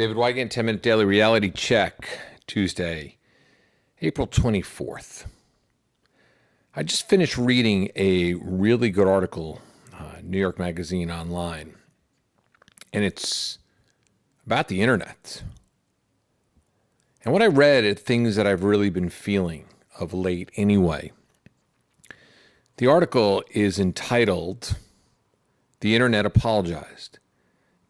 David Wygant, 10-minute daily reality check, Tuesday, April 24th. I just finished reading a really good article, New York Magazine Online, and it's about the internet. And what I read are things that I've really been feeling of late anyway. The article is entitled, "The Internet Apologized.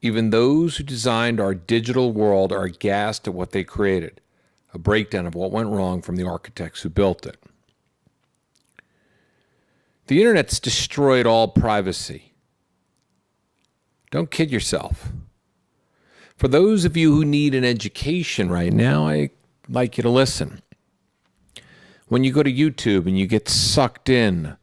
Even those who designed our digital world are aghast at what they created. A breakdown of what went wrong from the architects who built it." The internet's destroyed all privacy. Don't kid yourself. For those of you who need an education right now, I'd like you to listen. When you go to YouTube and you get sucked in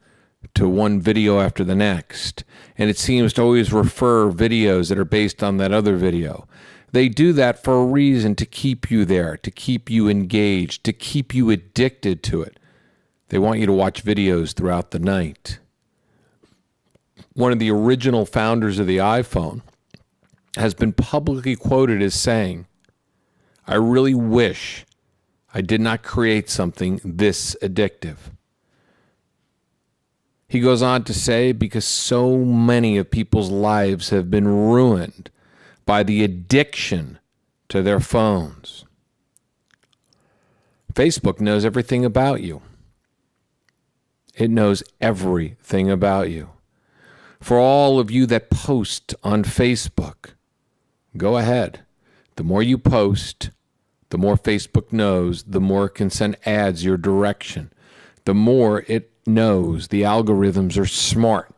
to one video after the next, and it seems to always refer videos that are based on that other video. They do that for a reason, to keep you there, to keep you engaged, to keep you addicted to it. They want you to watch videos throughout the night. One of the original founders of the iPhone has been publicly quoted as saying, "I really wish I did not create something this addictive." He goes on to say, because so many of people's lives have been ruined by the addiction to their phones. Facebook knows everything about you. It knows everything about you. For all of you that post on Facebook, go ahead. The more you post, the more Facebook knows, the more it can send ads your direction. The more it knows. The algorithms are smart,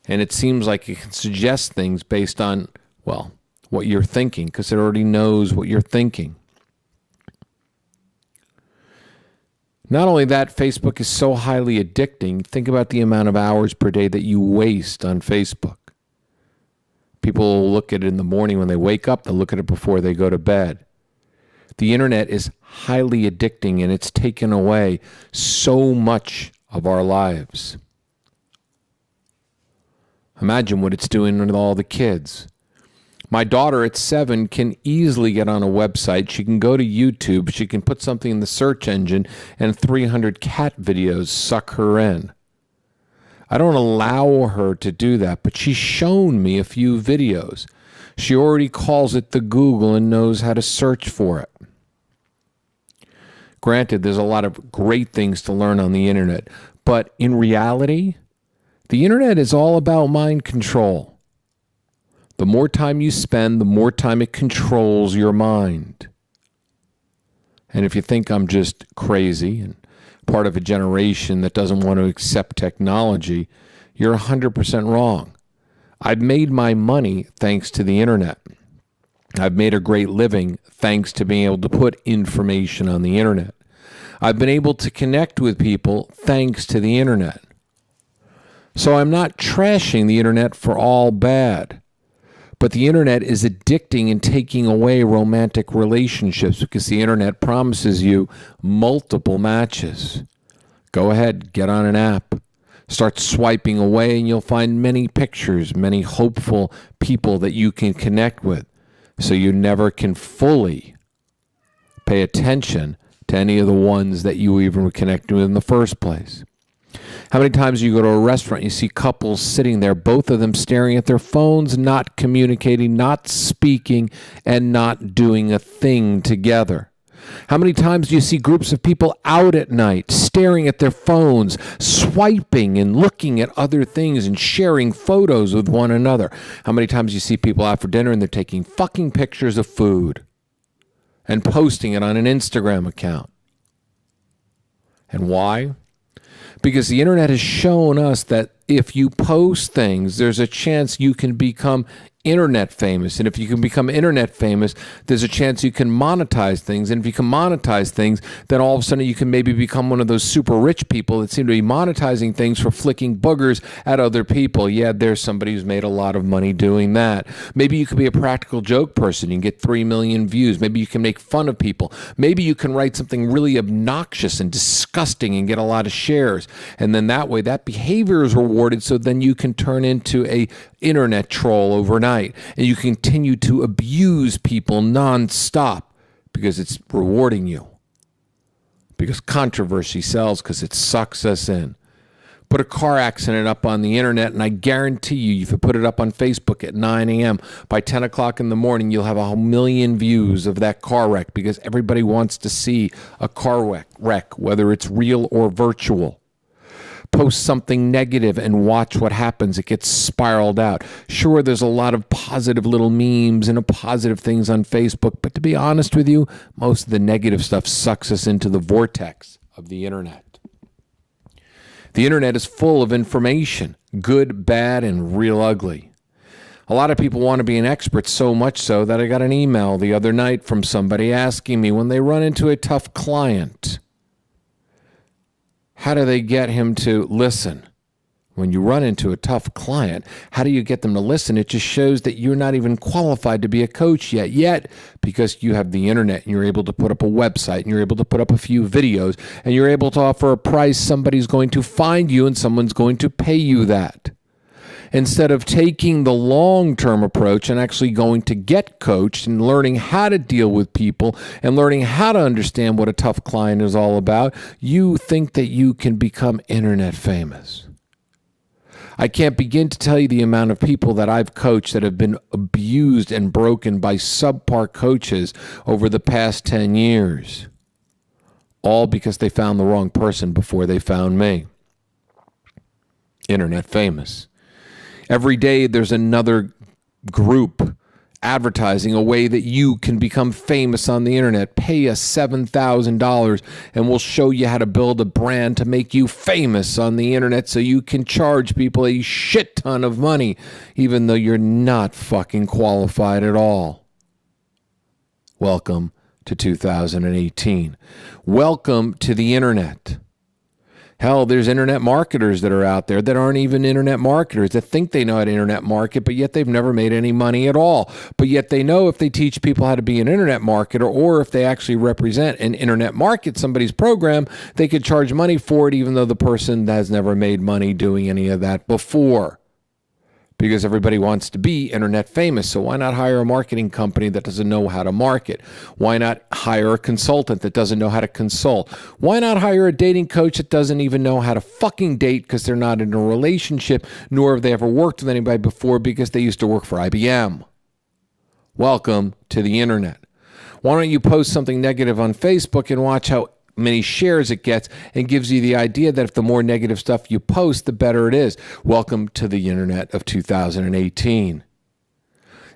and it seems like it can suggest things based on, well, what you're thinking, because it already knows what you're thinking. Not only that, Facebook is so highly addicting. Think about the amount of hours per day that you waste on Facebook. People look at it in the morning when they wake up. They'll look at it before they go to bed. The internet is highly addicting, and it's taken away so much of our lives. Imagine what it's doing with all the kids. My daughter at 7 can easily get on a website. She can go to YouTube. She can put something in the search engine, and 300 cat videos suck her in. I don't allow her to do that, but she's shown me a few videos. She already calls it the Google and knows how to search for it. Granted, there's a lot of great things to learn on the internet, but in reality, the internet is all about mind control. The more time you spend, the more time it controls your mind. And if you think I'm just crazy and part of a generation that doesn't want to accept technology, you're 100% wrong. I've made my money thanks to the internet. I've made a great living thanks to being able to put information on the internet. I've been able to connect with people thanks to the internet. So I'm not trashing the internet for all bad. But the internet is addicting and taking away romantic relationships because the internet promises you multiple matches. Go ahead, get on an app. Start swiping away and you'll find many pictures, many hopeful people that you can connect with. So you never can fully pay attention to any of the ones that you even were connecting with in the first place. How many times you go to a restaurant, you see couples sitting there, both of them staring at their phones, not communicating, not speaking, and not doing a thing together? How many times do you see groups of people out at night, staring at their phones, swiping and looking at other things and sharing photos with one another? How many times do you see people out for dinner and they're taking fucking pictures of food and posting it on an Instagram account? And why? Because the internet has shown us that if you post things, there's a chance you can become internet famous. And if you can become internet famous, there's a chance you can monetize things. And if you can monetize things, then all of a sudden you can maybe become one of those super rich people that seem to be monetizing things for flicking boogers at other people. Yeah, there's somebody who's made a lot of money doing that. Maybe you could be a practical joke person. You can get 3 million views. Maybe you can make fun of people. Maybe you can write something really obnoxious and disgusting and get a lot of shares. And then that way, that behavior is rewarded rewarded, so then you can turn into a internet troll overnight, and you continue to abuse people nonstop because it's rewarding you. Because controversy sells, because it sucks us in. Put a car accident up on the internet, and I guarantee you, if you put it up on Facebook at 9 a.m., by 10 o'clock in the morning, you'll have 1 million views of that car wreck, because everybody wants to see a car wreck, whether it's real or virtual. Post something negative and watch what happens. It gets spiraled out. Sure, there's a lot of positive little memes and positive things on Facebook, but to be honest with you, most of the negative stuff sucks us into the vortex of the internet. The internet is full of information, good, bad, and real ugly. A lot of people want to be an expert, so much so that I got an email the other night from somebody asking me, when they run into a tough client, how do they get him to listen? When you run into a tough client, how do you get them to listen? It just shows that you're not even qualified to be a coach yet, because you have the internet and you're able to put up a website and you're able to put up a few videos and you're able to offer a price. Somebody's going to find you and someone's going to pay you that. Instead of taking the long-term approach and actually going to get coached and learning how to deal with people and learning how to understand what a tough client is all about, you think that you can become internet famous. I can't begin to tell you the amount of people that I've coached that have been abused and broken by subpar coaches over the past 10 years. All because they found the wrong person before they found me. Internet famous. Every day there's another group advertising a way that you can become famous on the internet. Pay us $7,000 and we'll show you how to build a brand to make you famous on the internet so you can charge people a shit ton of money, even though you're not fucking qualified at all. Welcome to 2018. Welcome to the internet. Hell, there's internet marketers that are out there that aren't even internet marketers, that think they know how to internet market, but yet they've never made any money at all. But yet they know if they teach people how to be an internet marketer, or if they actually represent and internet market somebody's program, they could charge money for it, even though the person has never made money doing any of that before. Because everybody wants to be internet famous. So why not hire a marketing company that doesn't know how to market? Why not hire a consultant that doesn't know how to consult? Why not hire a dating coach that doesn't even know how to fucking date because they're not in a relationship, nor have they ever worked with anybody before because they used to work for IBM? Welcome to the internet. Why don't you post something negative on Facebook and watch how many shares it gets, and gives you the idea that if the more negative stuff you post, the better it is. Welcome to the internet of 2018.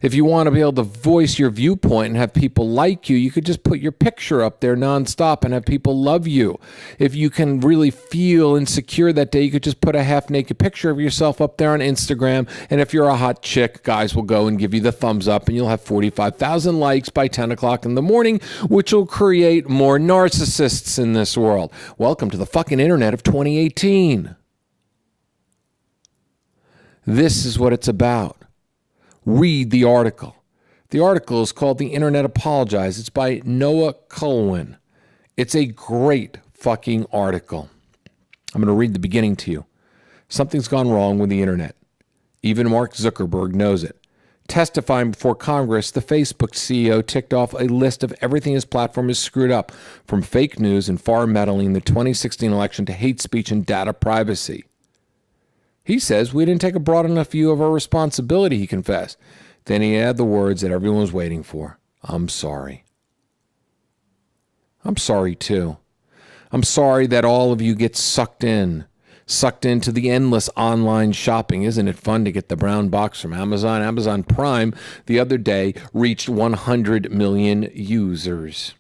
If you want to be able to voice your viewpoint and have people like you, you could just put your picture up there nonstop and have people love you. If you can really feel insecure that day, you could just put a half-naked picture of yourself up there on Instagram. And if you're a hot chick, guys will go and give you the thumbs up, and you'll have 45,000 likes by 10 o'clock in the morning, which will create more narcissists in this world. Welcome to the fucking internet of 2018. This is what it's about. Read the article. The article is called The Internet Apologized. It's by Noah Kulwin. It's a great fucking article. I'm going to read the beginning to you. Something's gone wrong with the internet. Even Mark Zuckerberg knows it. Testifying before Congress, the Facebook CEO ticked off a list of everything his platform is screwed up, from fake news and far meddling in the 2016 election to hate speech and data privacy. He says we didn't take a broad enough view of our responsibility, he confessed. Then he added the words that everyone was waiting for. I'm sorry. I'm sorry, too. I'm sorry that all of you get sucked into the endless online shopping. Isn't it fun to get the brown box from Amazon? Amazon Prime the other day reached 100 million users.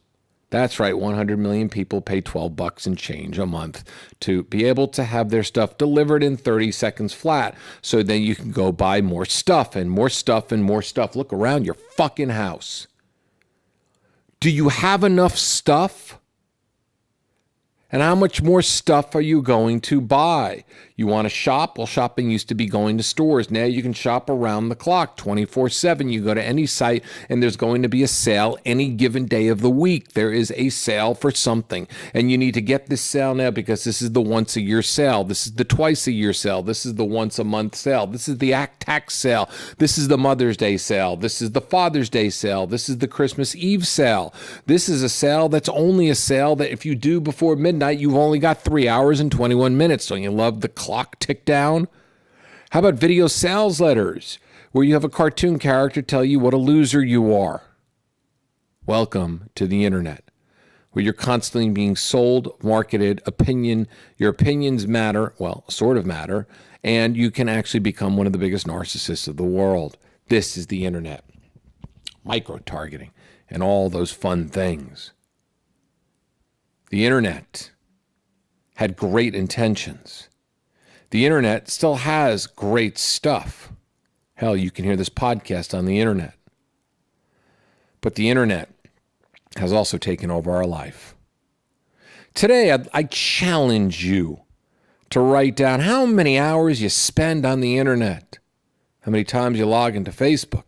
That's right, 100 million people pay $12 and change a month to be able to have their stuff delivered in 30 seconds flat. So then you can go buy more stuff and more stuff and more stuff. Look around your fucking house. Do you have enough stuff? And how much more stuff are you going to buy? You want to shop? Well, shopping used to be going to stores. Now you can shop around the clock, 24/7. You go to any site and there's going to be a sale any given day of the week. There is a sale for something. And you need to get this sale now because this is the once a year sale. This is the twice a year sale. This is the once a month sale. This is the tax sale. This is the Mother's Day sale. This is the Father's Day sale. This is the Christmas Eve sale. This is a sale that's only a sale that if you do before midnight, you've only got 3 hours and 21 minutes. Don't you love the clock tick down? How about video sales letters where you have a cartoon character tell you what a loser you are? Welcome to the internet, where you're constantly being sold, marketed, your opinions matter, well, sort of matter, and you can actually become one of the biggest narcissists of the world. This is the internet. Micro-targeting and all those fun things. The internet had great intentions. The internet still has great stuff. Hell, you can hear this podcast on the internet. But the internet has also taken over our life. Today, I challenge you to write down how many hours you spend on the internet, how many times you log into Facebook,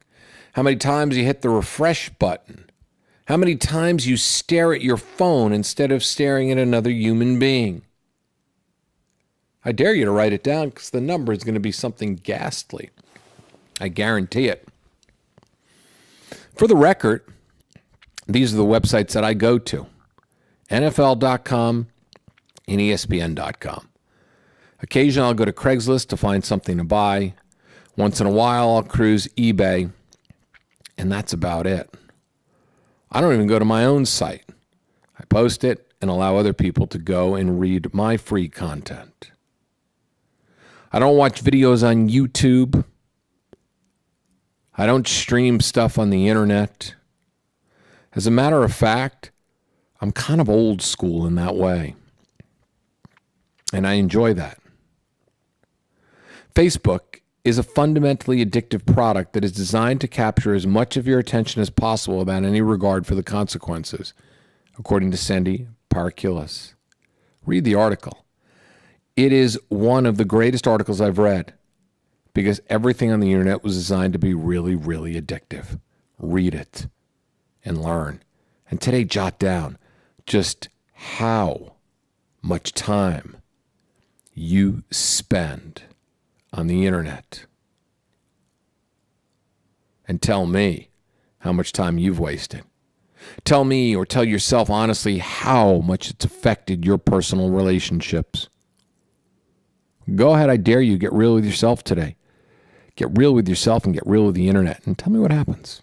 how many times you hit the refresh button, how many times you stare at your phone instead of staring at another human being. I dare you to write it down because the number is going to be something ghastly. I guarantee it. For the record, these are the websites that I go to. NFL.com and ESPN.com. Occasionally I'll go to Craigslist to find something to buy. Once in a while I'll cruise eBay. And that's about it. I don't even go to my own site. I post it and allow other people to go and read my free content. I don't watch videos on YouTube. I don't stream stuff on the internet. As a matter of fact, I'm kind of old school in that way. And I enjoy that. Facebook is a fundamentally addictive product that is designed to capture as much of your attention as possible without any regard for the consequences, according to Sandy Parakilas. Read the article. It is one of the greatest articles I've read because everything on the internet was designed to be really, really addictive. Read it and learn. And today, jot down just how much time you spend on the internet. And tell me how much time you've wasted. Tell me or tell yourself honestly how much it's affected your personal relationships. Go ahead, I dare you, get real with yourself today. Get real with yourself and get real with the internet and tell me what happens.